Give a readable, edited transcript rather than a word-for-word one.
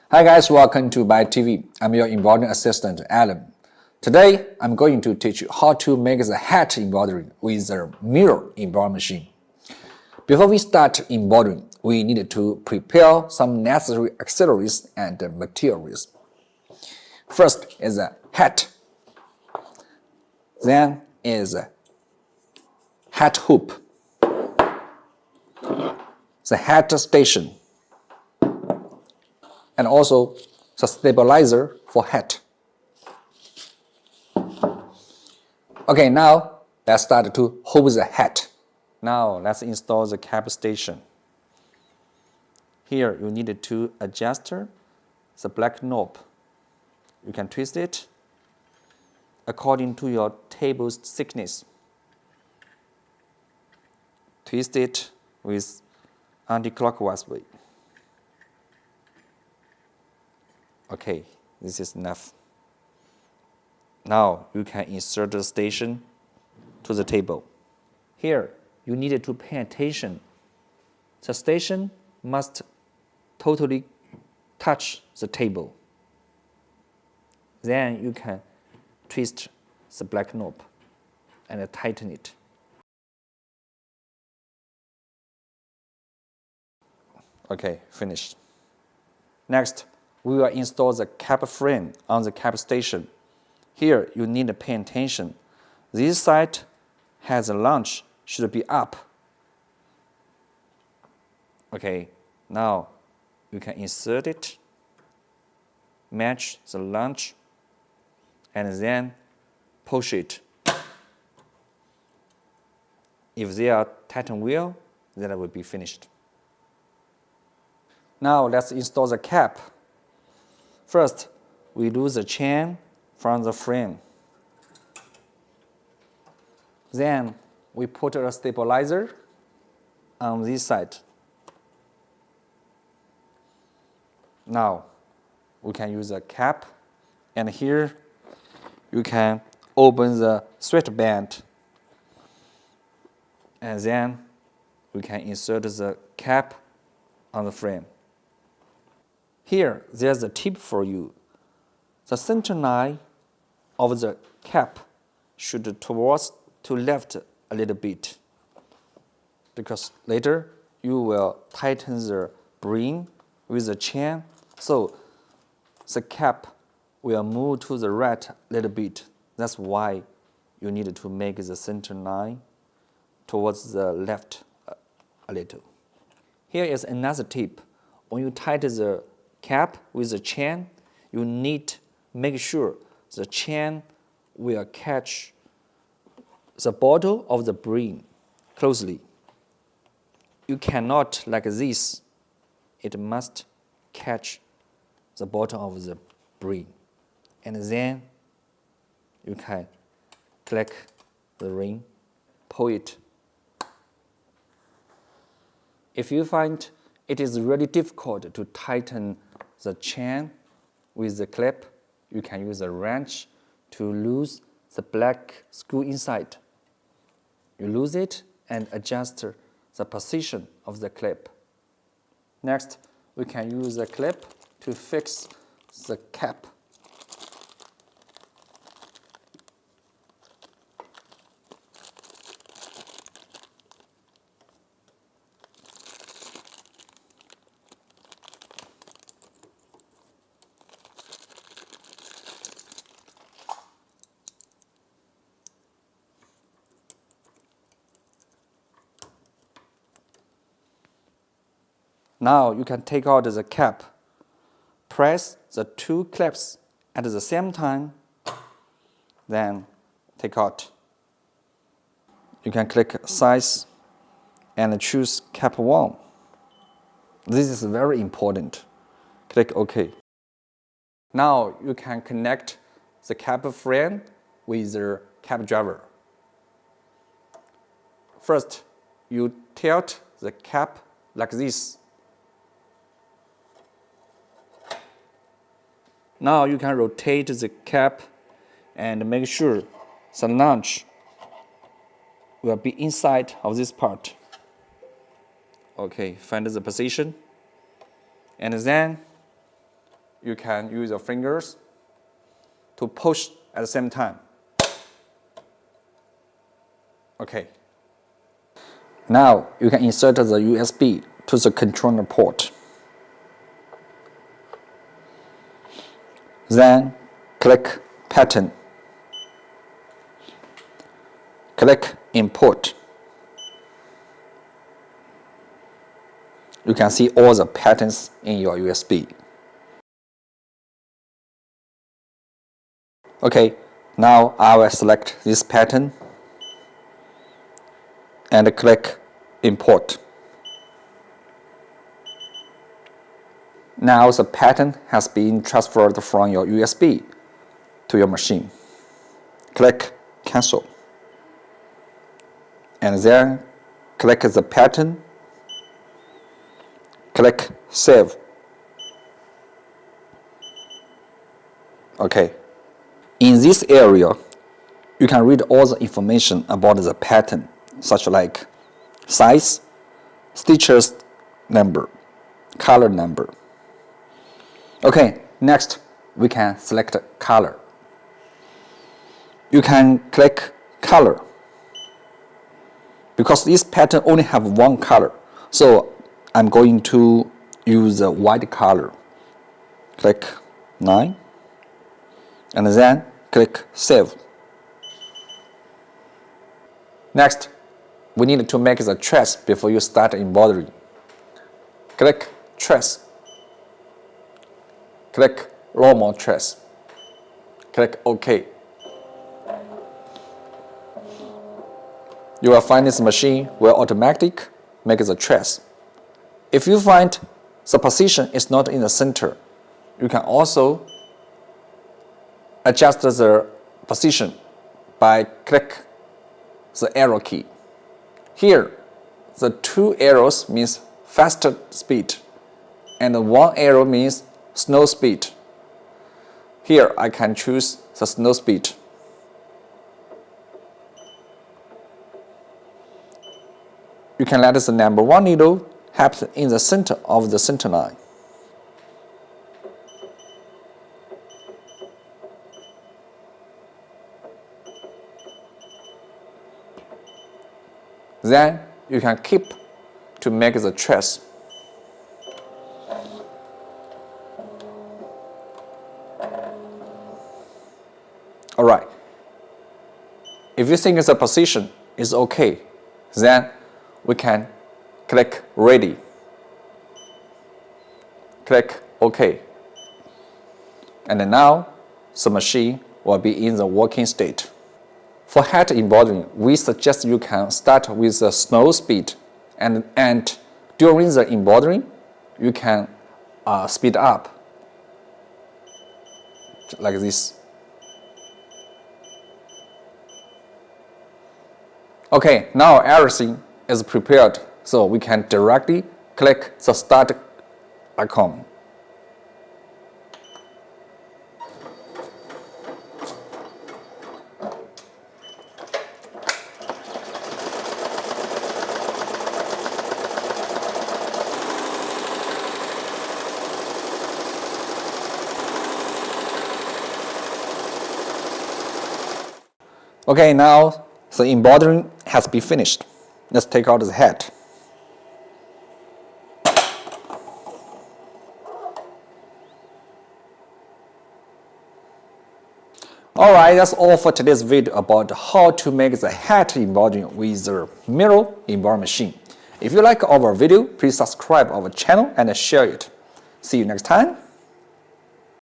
Hi guys, welcome to By TV. I'm your embroidering assistant, Alan. Today, I'm going to teach you how to make the hat embroidery with the mirror embroidery machine. Before we start embroidering, we need to prepare some necessary accessories and materials. First is a hat. Then is a hat hoop, the hat station, and also the stabilizer for hat. Okay, now let's start to hold the hat. Now let's install the cap station. Here you need to adjust the black knob. You can twist it according to your table's thickness. Twist it with anti-clockwise way. Okay, this is enough. Now you can insert the station to the table. Here you need to pay attention. The station must totally touch the table. Then you can twist the black knob and tighten it. Okay, finished. Next, we will install the cap frame on the cap station. Here, you need to pay attention. This side has a launch, should be up. Okay, now you can insert it, match the launch, and then push it. If they are tightened well, then it will be finished. Now let's install the cap. First, we lose the chain from the frame. Then we put a stabilizer on this side. Now we can use a cap, and here you can open the sweatband, and then we can insert the cap on the frame. Here, there's a tip for you. The center line of the cap should towards to left a little bit, because later you will tighten the brim with the chain, so the cap will move to the right a little bit. That's why you need to make the center line towards the left a little. Here is another tip. When you tighten the cap with the chain, you need to make sure the chain will catch the bottom of the brim closely. You cannot like this. It must catch the bottom of the brim. And then you can click the ring, pull it. If you find it is really difficult to tighten the chain with the clip, you can use a wrench to lose the black screw inside. You lose it and adjust the position of the clip. Next, we can use the clip to fix the cap. Now you can take out the cap. Press the two clips at the same time, then take out. You can click size and choose cap 1. This is very important. Click OK. Now you can connect the cap frame with the cap driver. First, you tilt the cap like this. Now you can rotate the cap and make sure the launch will be inside of this part. Okay, find the position, and then you can use your fingers to push at the same time. Okay. Now you can insert the USB to the controller port. Then click pattern. Click import. You can see all the patterns in your USB. Okay, now I will select this pattern and click import. Now the pattern has been transferred from your USB to your machine. Click cancel. And then click the pattern. Click save. Okay. In this area, you can read all the information about the pattern, such like size, stitches number, color number. Okay, next we can select color. You can click color. Because this pattern only have one color, so I'm going to use the white color. Click 9 and then click save. Next, we need to make the trace before you start embroidery. Click trace. Click normal trace. Click OK. You will find this machine will automatically make the trace. If you find the position is not in the center, you can also adjust the position by click the arrow key. Here, the 2 arrows means faster speed, and 1 arrow means slow speed. Here, I can choose the slow speed. You can let the number 1 needle happen in the center of the center line. Then you can keep to make the trace. Alright. If you think the position is okay, then we can click ready. Click OK. And now the machine will be in the working state. For hat embroidering, we suggest you can start with the slow speed, and during the embroidery, you can speed up like this. Okay, now everything is prepared, so we can directly click the start icon. Okay, now the embroidering has been finished. Let's take out the hat. Alright, that's all for today's video about how to make the hat embroidering with the mirror embroidery machine. If you like our video, please subscribe our channel and share it. See you next time.